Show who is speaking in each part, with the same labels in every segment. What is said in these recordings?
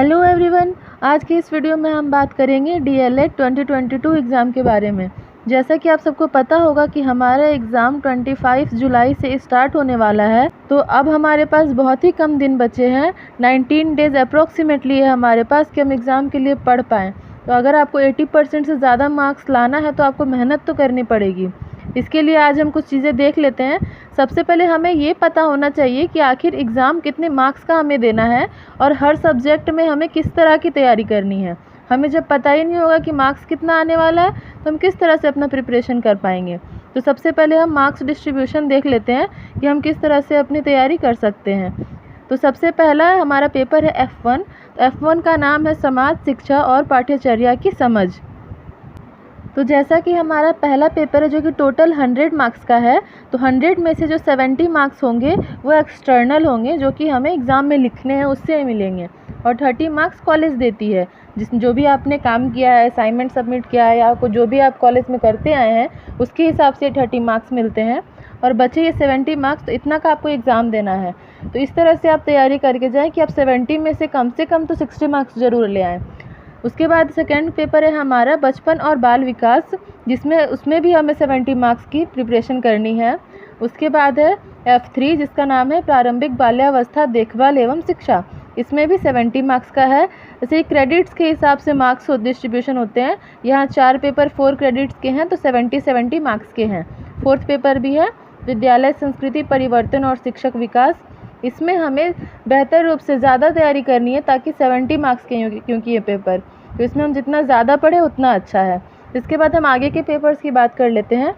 Speaker 1: Hello everyone, आज की इस वीडियो में हम बात करेंगे डीएलएड 2022 एग्ज़ाम के बारे में। जैसा कि आप सबको पता होगा कि हमारा एग्ज़ाम 25 जुलाई से स्टार्ट होने वाला है, तो अब हमारे पास बहुत ही कम दिन बचे हैं। 19 डेज़ अप्रोक्सीमेटली है हमारे पास कि हम एग्ज़ाम के लिए पढ़ पाएँ। तो अगर आपको 80% से ज़्यादा मार्क्स लाना है तो आपको मेहनत तो करनी पड़ेगी। इसके लिए आज हम कुछ चीज़ें देख लेते हैं। सबसे पहले हमें ये पता होना चाहिए कि आखिर एग्ज़ाम कितने मार्क्स का हमें देना है और हर सब्जेक्ट में हमें किस तरह की तैयारी करनी है। हमें जब पता ही नहीं होगा कि मार्क्स कितना आने वाला है तो हम किस तरह से अपना प्रिपरेशन कर पाएंगे। तो सबसे पहले हम मार्क्स डिस्ट्रीब्यूशन देख लेते हैं कि हम किस तरह से अपनी तैयारी कर सकते हैं। तो सबसे पहला हमारा पेपर है F1। F1 का नाम है समाज, शिक्षा और पाठ्यचर्या की समझ। तो जैसा कि हमारा पहला पेपर है जो कि टोटल 100 मार्क्स का है, तो 100 में से जो 70 मार्क्स होंगे वो एक्सटर्नल होंगे, जो कि हमें एग्ज़ाम में लिखने हैं, उससे मिलेंगे। और 30 मार्क्स कॉलेज देती है, जो भी आपने काम किया है, असाइनमेंट सबमिट किया है या जो भी आप कॉलेज में करते आए हैं उसके हिसाब से 30 मार्क्स मिलते हैं। और बचे ये 70 मार्क्स, तो इतना का आपको एग्ज़ाम देना है। तो इस तरह से आप तैयारी करके जाएँ कि आप 70 में से कम तो 60 मार्क्स ज़रूर ले आएँ। उसके बाद सेकेंड पेपर है हमारा बचपन और बाल विकास, उसमें भी हमें 70 मार्क्स की प्रिपरेशन करनी है। उसके बाद है F3 जिसका नाम है प्रारंभिक बाल्यावस्था देखभाल एवं शिक्षा। इसमें भी 70 मार्क्स का है। जैसे ही क्रेडिट्स के हिसाब से मार्क्स डिस्ट्रीब्यूशन होते हैं, यहाँ 4 पेपर 4 क्रेडिट्स के हैं, तो 70 मार्क्स के हैं। फोर्थ पेपर भी है विद्यालय संस्कृति परिवर्तन और शिक्षक विकास। इसमें हमें बेहतर रूप से ज़्यादा तैयारी करनी है ताकि 70 मार्क्स के होंगे, क्योंकि ये पेपर, तो इसमें हम जितना ज़्यादा पढ़े उतना अच्छा है। इसके बाद हम आगे के पेपर्स की बात कर लेते हैं।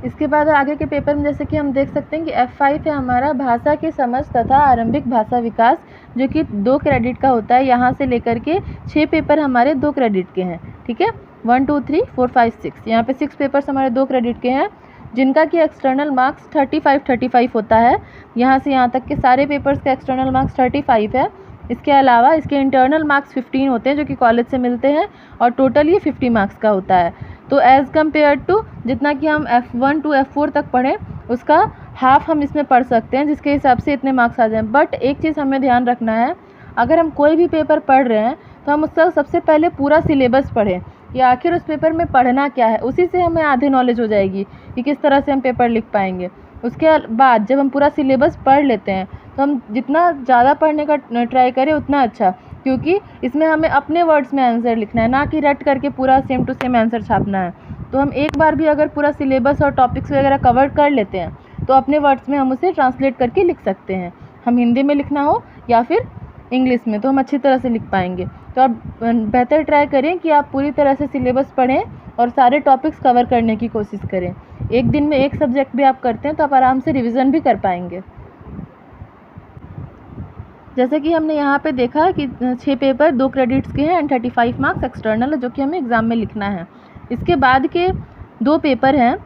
Speaker 1: इसके बाद आगे के पेपर में जैसे कि हम देख सकते हैं कि F5 है हमारा भाषा की समझ तथा आरंभिक भाषा विकास, जो कि 2 क्रेडिट का होता है। यहाँ से लेकर के 6 पेपर हमारे 2 क्रेडिट के हैं, ठीक है। 1 2 3 4 5 6, यहाँ पे 6 पेपर्स हमारे 2 क्रेडिट के हैं, जिनका कि एक्सटर्नल मार्क्स 35 होता है। यहाँ से यहाँ तक के सारे पेपर्स का एक्सटर्नल मार्क्स 35 है। इसके अलावा इसके इंटरनल मार्क्स 15 होते हैं, जो कि कॉलेज से मिलते हैं, और टोटल ये 50 मार्क्स का होता है। तो एज़ कम्पेयर टू जितना कि हम F1 to F4 तक पढ़ें, उसका हाफ हम इसमें पढ़ सकते हैं, जिसके हिसाब से इतने मार्क्स आ जाएं। बट एक चीज़ हमें ध्यान रखना है, अगर हम कोई भी पेपर पढ़ रहे हैं तो हम उसका सबसे पहले पूरा सिलेबस पढ़ें, या आखिर उस पेपर में पढ़ना क्या है, उसी से हमें आधी नॉलेज हो जाएगी कि किस तरह से हम पेपर लिख पाएंगे। उसके बाद जब हम पूरा सिलेबस पढ़ लेते हैं तो हम जितना ज़्यादा पढ़ने का ट्राई करें उतना अच्छा, क्योंकि इसमें हमें अपने वर्ड्स में आंसर लिखना है, ना कि रट करके पूरा सेम टू सेम आंसर छापना है। तो हम एक बार भी अगर पूरा सिलेबस और टॉपिक्स वगैरह कवर कर लेते हैं तो अपने वर्ड्स में हम उसे ट्रांसलेट करके लिख सकते हैं। हम हिंदी में लिखना हो या फिर इंग्लिश में, तो हम अच्छी तरह से लिख पाएंगे। तो आप बेहतर ट्राई करें कि आप पूरी तरह से सिलेबस पढ़ें और सारे टॉपिक्स कवर करने की कोशिश करें। एक दिन में एक सब्जेक्ट भी आप करते हैं तो आप आराम से रिवीजन भी कर पाएंगे। जैसे कि हमने यहाँ पे देखा कि 6 पेपर 2 क्रेडिट्स के हैं एंड 35 मार्क्स एक्सटर्नल है, जो कि हमें एग्ज़ाम में लिखना है। इसके बाद के 2 पेपर हैं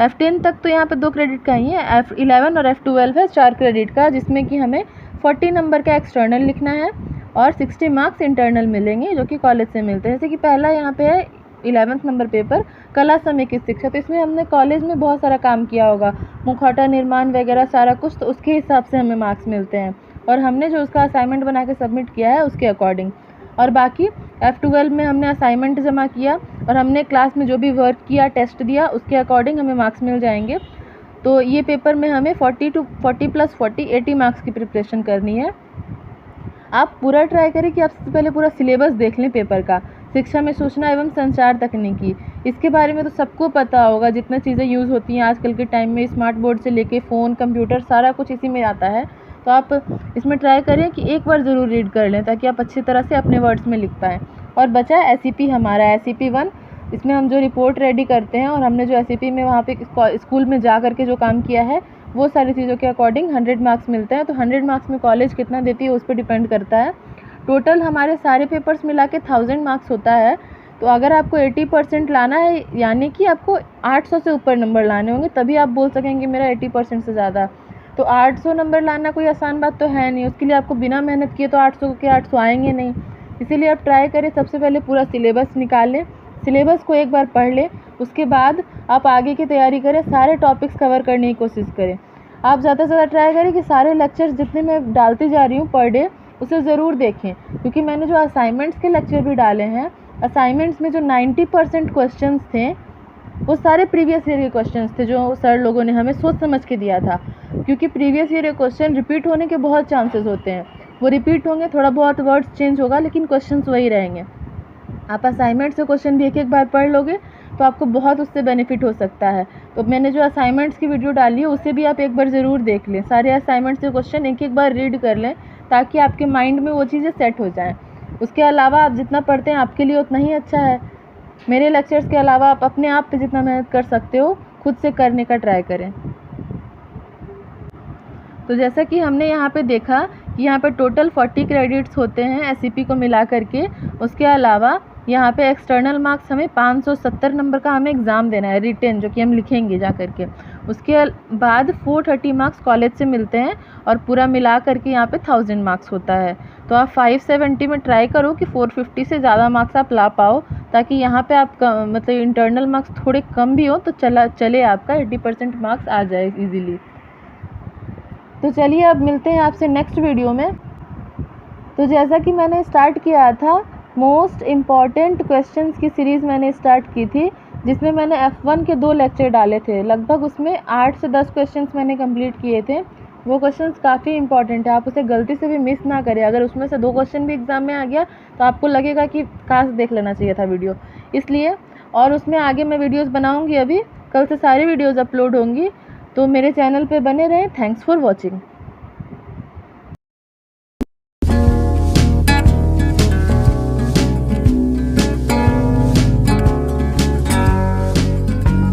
Speaker 1: F10 तक, तो यहाँ पे 2 क्रेडिट का ही है। F11 और F12 है 4 क्रेडिट का, जिसमें कि हमें 40 नंबर का एक्सटर्नल लिखना है और 60 मार्क्स इंटरनल मिलेंगे, जो कि कॉलेज से मिलते हैं। जैसे कि पहला यहाँ पे है 11th नंबर पेपर कला समेकित शिक्षा। तो इसमें हमने कॉलेज में बहुत सारा काम किया होगा, मुखौटा निर्माण वगैरह सारा कुछ, तो उसके हिसाब से हमें मार्क्स मिलते हैं, और हमने जो उसका असाइनमेंट बना के सबमिट किया है उसके अकॉर्डिंग। और बाकी F12 में हमने असाइनमेंट जमा किया और हमने क्लास में जो भी वर्क किया, टेस्ट दिया, उसके अकॉर्डिंग हमें मार्क्स मिल जाएंगे। तो ये पेपर में हमें 40 + 40 80 मार्क्स की प्रिपरेशन करनी है। आप पूरा ट्राई करें कि आप सबसे पहले पूरा सिलेबस देख लें पेपर का। शिक्षा में सूचना एवं संचार तकनीकी, इसके बारे में तो सबको पता होगा, जितना चीज़ें यूज़ होती हैं आजकल के टाइम में, स्मार्ट बोर्ड से लेके फ़ोन, कंप्यूटर, सारा कुछ इसी में आता है। तो आप इसमें ट्राई करें कि एक बार ज़रूर रीड कर लें ताकि आप अच्छी तरह से अपने वर्ड्स में लिख पाएँ। और बचा SEP हमारा SEP 1, इसमें हम जो रिपोर्ट रेडी करते हैं और हमने जो SEP में वहाँ पे स्कूल में जा करके जो काम किया है, वो सारी चीज़ों के अकॉर्डिंग 100 मार्क्स मिलते हैं। तो 100 मार्क्स में कॉलेज कितना देती है उस पर डिपेंड करता है। टोटल हमारे सारे पेपर्स मिला के 1000 मार्क्स होता है। तो अगर आपको 80% लाना है, यानी कि आपको 800 से ऊपर नंबर लाने होंगे, तभी आप बोल सकेंगे मेरा 80% से ज़्यादा। तो 800 नंबर लाना कोई आसान बात तो है नहीं, उसके लिए आपको बिना मेहनत किए तो 800 के 800 आएंगे नहीं। इसीलिए आप ट्राई करें, सबसे पहले पूरा सिलेबस निकालें, सिलेबस को एक बार पढ़ लें, उसके बाद आप आगे की तैयारी करें, सारे टॉपिक्स कवर करने की कोशिश करें। आप ज़्यादा से ज़्यादा ट्राई करें कि सारे लेक्चर्स जितने मैं डालती जा रही हूँ पर डे, उसे ज़रूर देखें, क्योंकि मैंने जो असाइनमेंट्स के लेक्चर भी डाले हैं, असाइनमेंट्स में जो 90% क्वेश्चंस थे वो सारे प्रीवियस ईयर के क्वेश्चंस थे जो सर लोगों ने हमें सोच समझ के दिया था, क्योंकि प्रीवियस ईयर के क्वेश्चन रिपीट होने के बहुत चांसेस होते हैं। वो रिपीट होंगे, थोड़ा बहुत वर्ड्स चेंज होगा, लेकिन क्वेश्चंस वही रहेंगे। आप असाइनमेंट से क्वेश्चन भी एक बार पढ़ लोगे तो आपको बहुत उससे बेनिफिट हो सकता है। तो मैंने जो असाइनमेंट्स की वीडियो डाली है उसे भी आप एक बार ज़रूर देख लें, सारे असाइनमेंट्स के क्वेश्चन एक बार रीड कर लें, ताकि आपके माइंड में वो चीज़ें सेट हो जाएँ। उसके अलावा आप जितना पढ़ते हैं आपके लिए उतना ही अच्छा है। मेरे लेक्चर्स के अलावा आप अपने आप पे जितना मेहनत कर सकते हो खुद से करने का ट्राई करें। तो जैसा कि हमने यहाँ पे देखा कि यहाँ पे टोटल 40 क्रेडिट्स होते हैं SEP को मिला करके। उसके अलावा यहाँ पे एक्सटर्नल मार्क्स हमें 570 नंबर का हमें एग्ज़ाम देना है रिटेन, जो कि हम लिखेंगे जा करके। उसके बाद 430 मार्क्स कॉलेज से मिलते हैं और पूरा मिला करके यहाँ पे 1000 मार्क्स होता है। तो आप 570 में ट्राई करो कि 450 से ज़्यादा मार्क्स आप ला पाओ, ताकि यहाँ पे आप मतलब इंटरनल मार्क्स थोड़े कम भी हो तो चले आपका 80% मार्क्स आ जाए इजीली। तो चलिए अब मिलते हैं आपसे नेक्स्ट वीडियो में। तो जैसा कि मैंने स्टार्ट किया था, मोस्ट इम्पॉर्टेंट क्वेश्चंस की सीरीज़ मैंने स्टार्ट की थी, जिसमें मैंने F1 के 2 लेक्चर डाले थे। लगभग उसमें 8 से 10 क्वेश्चंस मैंने कंप्लीट किए थे। वो क्वेश्चंस काफ़ी इंपॉर्टेंट है, आप उसे गलती से भी मिस ना करें। अगर उसमें से 2 क्वेश्चन भी एग्ज़ाम में आ गया तो आपको लगेगा कि काश देख लेना चाहिए था वीडियो, इसलिए। और उसमें आगे मैं वीडियोज़ बनाऊँगी, अभी कल से सारी वीडियोज़ अपलोड होंगी, तो मेरे चैनल पे बने रहें। Thanks for watching.